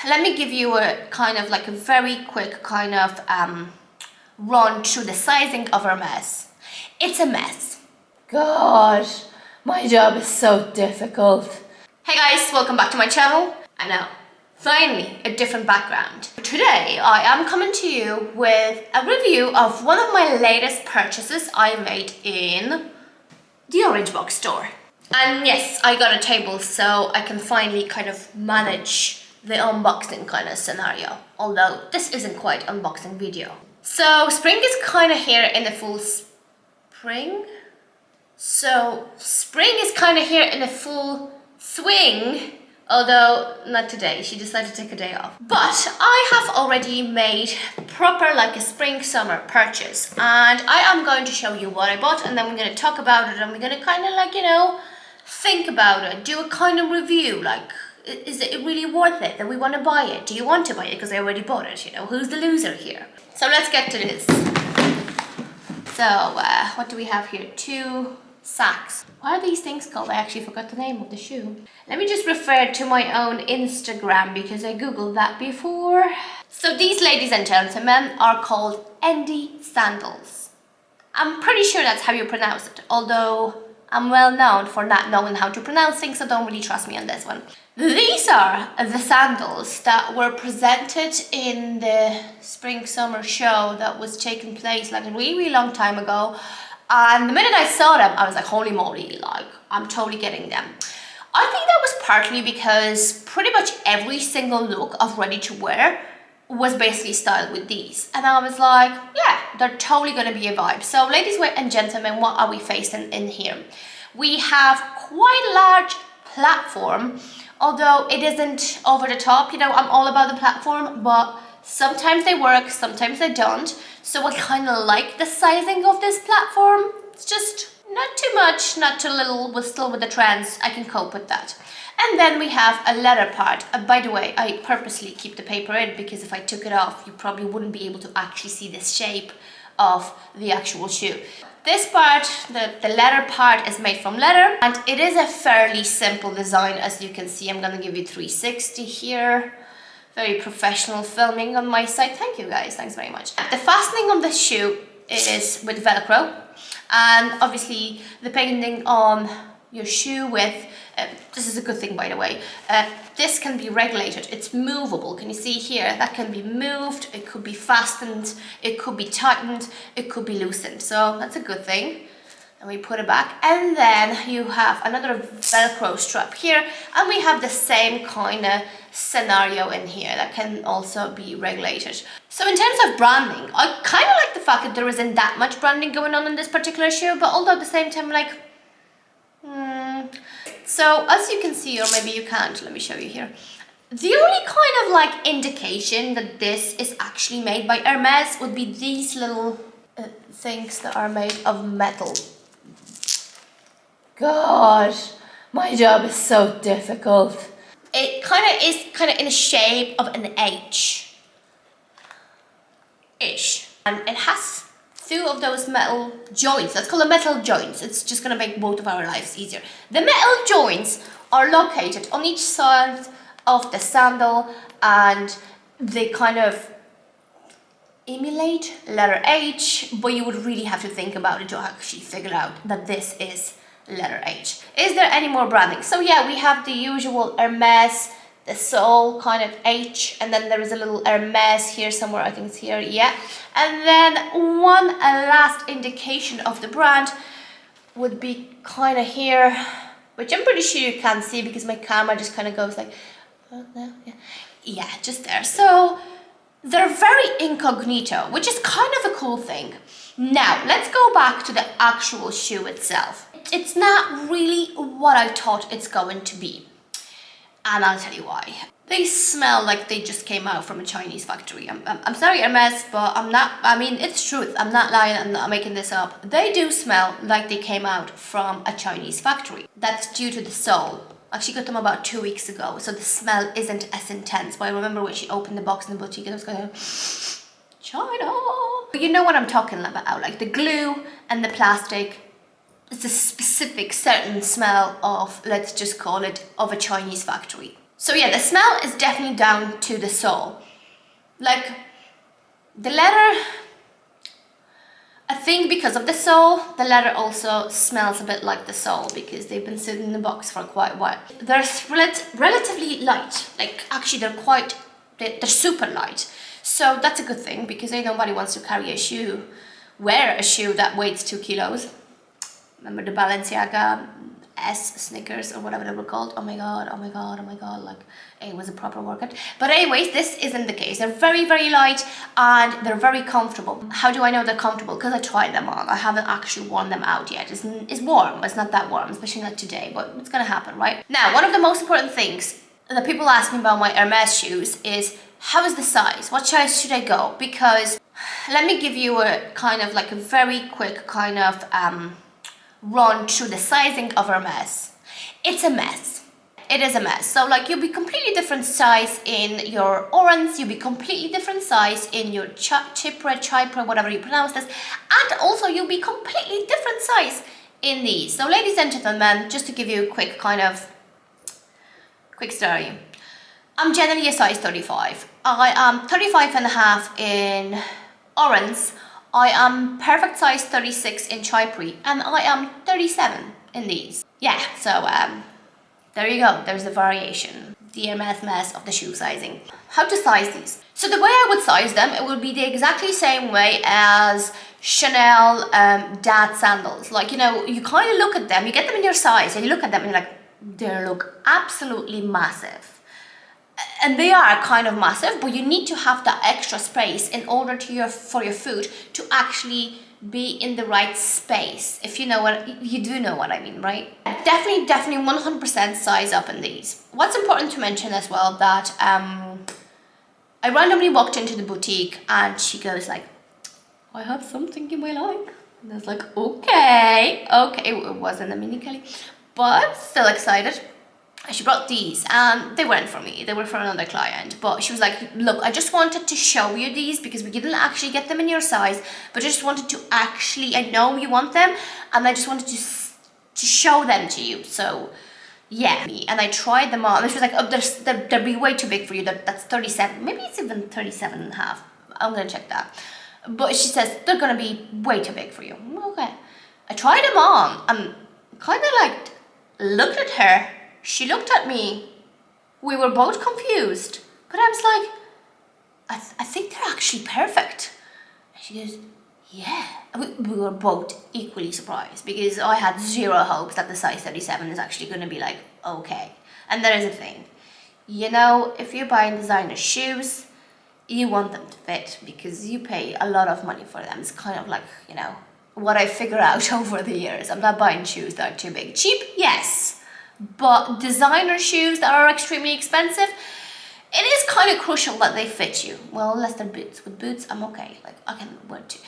let me give you a kind of like a very quick kind of run through the sizing of Hermes. It's a mess. God, my job is so difficult. Hey guys, welcome back to my channel. I know, finally a different background. Today I am coming to you with a review of one of my latest purchases I made in the Orange Box store. And yes, I got a table so I can finally kind of manage the unboxing kind of scenario, although this isn't quite unboxing video. So spring is kind of here in the full spring. So spring is kind of here in a full swing, although not today. She decided to take a day off. But I have already made proper like a spring summer purchase, and I am going to show you what I bought, and then we're going to talk about it, and we're going to kind of like, you know, think about it, do a kind of review, like, is it really worth it that we want to buy it? Do you want to buy it because I already bought it? You know, who's the loser here? So let's get to this. So what do we have here? 2 sacks. What are these things called? I actually forgot the name of the shoe. Let me just refer to my own Instagram because I googled that before. So these, ladies and gentlemen, are called HERMES sandals. I'm pretty sure that's how you pronounce it, although I'm well known for not knowing how to pronounce things, so don't really trust me on this one. These are the sandals that were presented in the spring summer show that was taking place like a really long time ago. And the minute I saw them, I was like, holy moly, like, I'm totally getting them. I think that was partly because pretty much every single look of ready to wear was basically styled with these. And I was like, yeah, they're totally going to be a vibe. So ladies and gentlemen, what are we facing in here? We have quite a large platform, although it isn't over the top. You know, I'm all about the platform, but sometimes they work, sometimes they don't. So I kind of like the sizing of this platform. It's just not too much, not too little, but still with the trends, I can cope with that. And then we have a leather part. By the way, I purposely keep the paper in because if I took it off, you probably wouldn't be able to actually see the shape of the actual shoe. This part, the leather part, is made from leather, and it is a fairly simple design. As you can see, I'm gonna give you 360 here. Very professional filming on my side. Thank you guys, thanks very much. The fastening on the shoe is with Velcro, and obviously depending on your shoe width, this is a good thing by the way, this can be regulated. It's movable. Can you see here? That can be moved, it could be fastened, it could be tightened, it could be loosened, so that's a good thing. And we put it back, and then you have another Velcro strap here, and we have the same kind of scenario in here that can also be regulated. So in terms of branding, I kind of like the fact that there isn't that much branding going on in this particular shoe, but although at the same time, like, so as you can see, or maybe you can't, let me show you here. The only kind of like indication that this is actually made by Hermes would be these little things that are made of metal. God, my job is so difficult. It is kind of in the shape of an H-ish. And it has 2 of those metal joints. Let's call them metal joints. It's just going to make both of our lives easier. The metal joints are located on each side of the sandal, and they kind of emulate letter H, but you would really have to think about it to actually figure out that this is letter H. Is there any more branding? So yeah, we have the usual Hermes, the sole kind of H, and then there is a little Hermes here somewhere, I think it's here, yeah. And then one last indication of the brand would be kind of here, which I'm pretty sure you can't see because my camera just kind of goes like, oh, no, yeah, just there. So they're very incognito, which is kind of a cool thing. Now, let's go back to the actual shoe itself. It's not really what I thought it's going to be. And I'll tell you why. They smell like they just came out from a Chinese factory. I'm sorry, Hermes, but I'm not, I mean, it's truth. I'm not lying, I'm not making this up. They do smell like they came out from a Chinese factory. That's due to the sole. I actually got them about 2 weeks ago, so the smell isn't as intense. But I remember when she opened the box in the boutique and I was going, China. But you know what I'm talking about, like the glue and the plastic. It's a specific certain smell of, let's just call it, of a Chinese factory. So yeah, the smell is definitely down to the sole. Like the leather, I think because of the sole, the leather also smells a bit like the sole because they've been sitting in the box for quite a while. They're relatively light, like actually they're super light. So that's a good thing because nobody wants to carry a shoe, wear a shoe that weighs 2 kilos. Remember the Balenciaga S sneakers or whatever they were called? Oh my god, oh my god, oh my god, like it was a proper workout. But anyways, this isn't the case. They're very, very light and they're very comfortable. How do I know they're comfortable? Because I tried them on. I haven't actually worn them out yet. It's warm, but it's not that warm, especially not today, but it's gonna happen, right? Now, one of the most important things that people ask me about my Hermes shoes is, how is the size? What size should I go? Because let me give you a kind of like a very quick kind of run through the sizing of Hermes. It's a mess. It is a mess. So like you'll be completely different size in your orange, you'll be completely different size in your Chypre, whatever you pronounce this, and also you'll be completely different size in these. So ladies and gentlemen, just to give you a quick story. I'm generally a size 35. I am 35 and a half in orange. I am perfect size 36 in Chypre, and I am 37 in these. Yeah, so there you go, there's the variation. The Hermes mess of the shoe sizing. How to size these? So the way I would size them, it would be the exactly same way as Chanel dad sandals. Like, you kind of look at them, you get them in your size, and you look at them and you're like, they look absolutely massive. And they are kind of massive, but you need to have that extra space in order for your foot to actually be in the right space. If you do know what I mean, right? Definitely 100% size up in these. What's important to mention as well that I randomly walked into the boutique and she goes like, I have something you may like. And I was like, okay. It wasn't a mini Kelly, but still excited. She brought these and they weren't for me, they were for another client, but she was like, look, I just wanted to show you these because we didn't actually get them in your size, but I just wanted to I know you want them and I just wanted to show them to you. So yeah, and I tried them on and she was like, oh, they'll be way too big for you. That's 37, maybe it's even 37 and a half. I'm gonna check that, but she says they're gonna be way too big for you. Okay, I tried them on and kind of like looked at her. She looked at me. We were both confused. But I was like, I think they're actually perfect. And she goes, yeah. We were both equally surprised because I had zero hopes that the size 37 is actually going to be like, okay. And there is a thing. If you're buying designer shoes, you want them to fit because you pay a lot of money for them. It's kind of like, what I figure out over the years. I'm not buying shoes that are too big. Cheap, yes. But designer shoes that are extremely expensive, it is kind of crucial that they fit you. Well, unless they're boots. With boots, I'm okay. Like, I can wear two.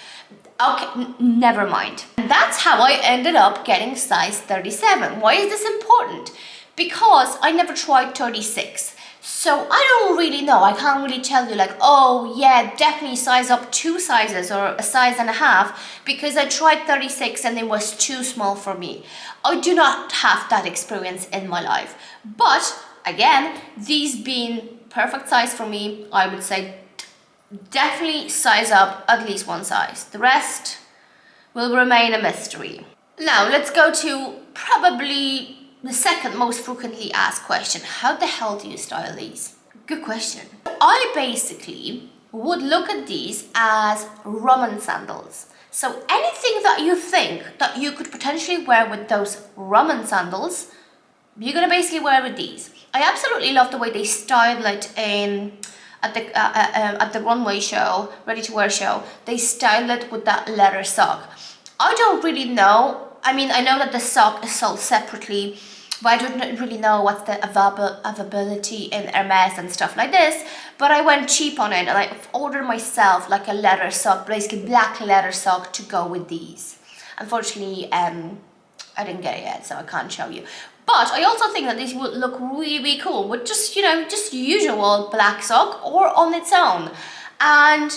Okay, never mind. And that's how I ended up getting size 37. Why is this important? Because I never tried 36. So I don't really know. I can't really tell you like, oh yeah, definitely size up 2 sizes or a size and a half, because I tried 36 and it was too small for me. I do not have that experience in my life. But again, these being perfect size for me, I would say definitely size up at least 1 size. The rest will remain a mystery. Now let's go to probably the second most frequently asked question. How the hell do you style these? Good question. I basically would look at these as Roman sandals. So anything that you think that you could potentially wear with those Roman sandals, you're gonna basically wear with these. I absolutely love the way they styled it at the runway show, ready to wear show. They styled it with that leather sock. I don't really know. I mean, I know that the sock is sold separately, but I don't really know what's the availability in Hermes and stuff like this. But I went cheap on it and I ordered myself like a leather sock, basically black leather sock to go with these. Unfortunately, I didn't get it yet, so I can't show you. But I also think that these would look really, really cool with just, just usual black sock or on its own. And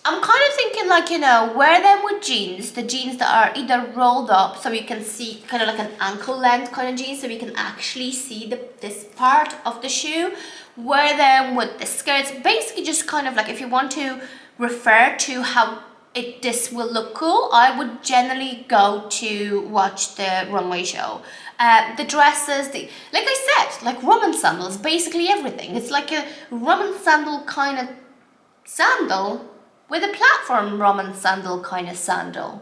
I'm kind of thinking like, you know, wear them with jeans, the jeans that are either rolled up so you can see kind of like an ankle length kind of jeans so you can actually see this part of the shoe. Wear them with the skirts, basically just kind of like if you want to refer to how this will look cool, I would generally go to watch the runway show. The dresses, like I said, like Roman sandals, basically everything. It's like a Roman sandal kind of sandal with a platform Roman sandal kind of sandal.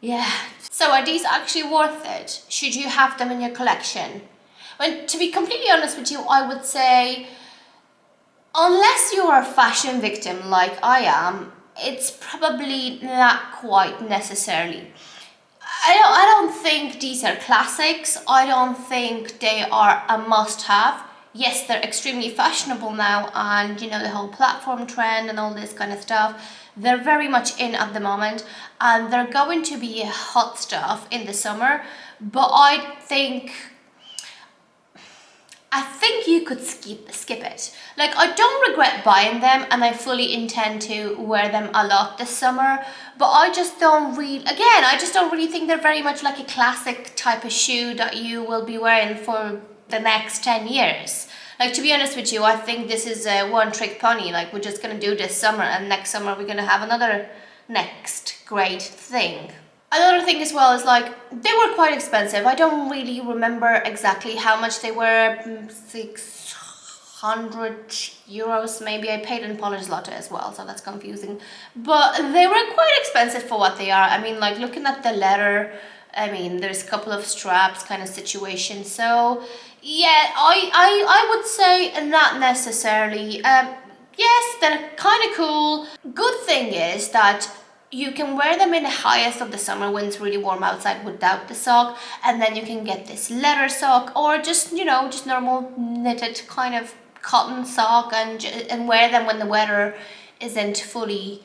Yeah. So are these actually worth it? Should you have them in your collection? Well, to be completely honest with you, I would say, unless you're a fashion victim like I am, it's probably not quite necessarily. I don't think these are classics. I don't think they are a must-have. Yes, they're extremely fashionable now, and you know, the whole platform trend and all this kind of stuff, they're very much in at the moment, and they're going to be hot stuff in the summer. But I think you could skip it. Like, I don't regret buying them, and I fully intend to wear them a lot this summer, but I just don't really think they're very much like a classic type of shoe that you will be wearing for the next 10 years. Like, to be honest with you, I think this is a one-trick pony. Like, we're just gonna do this summer, and next summer we're gonna have another next great thing. Another thing as well is, like, they were quite expensive. I don't really remember exactly how much they were. 600 euros maybe. I paid in Polish zloty as well, so that's confusing. But they were quite expensive for what they are. I mean, like, looking at the leather, I mean, there's a couple of straps kind of situation. So yeah, I would say not necessarily. Yes, they're kind of cool. Good thing is that you can wear them in the highest of the summer when it's really warm outside without the sock, and then you can get this leather sock, or just, you know, just normal knitted kind of cotton sock, and wear them when the weather isn't fully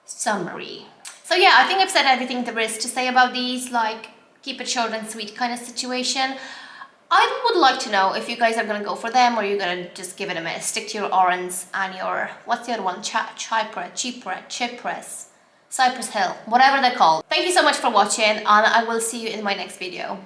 summery. So yeah, I think I've said everything there is to say about these, like, keep it short and sweet kind of situation. I would like to know if you guys are gonna go for them, or you're gonna just give it a miss. Stick to your orange and your, what's the other one? Chypress, Cypress Hill, whatever they're called. Thank you so much for watching, and I will see you in my next video.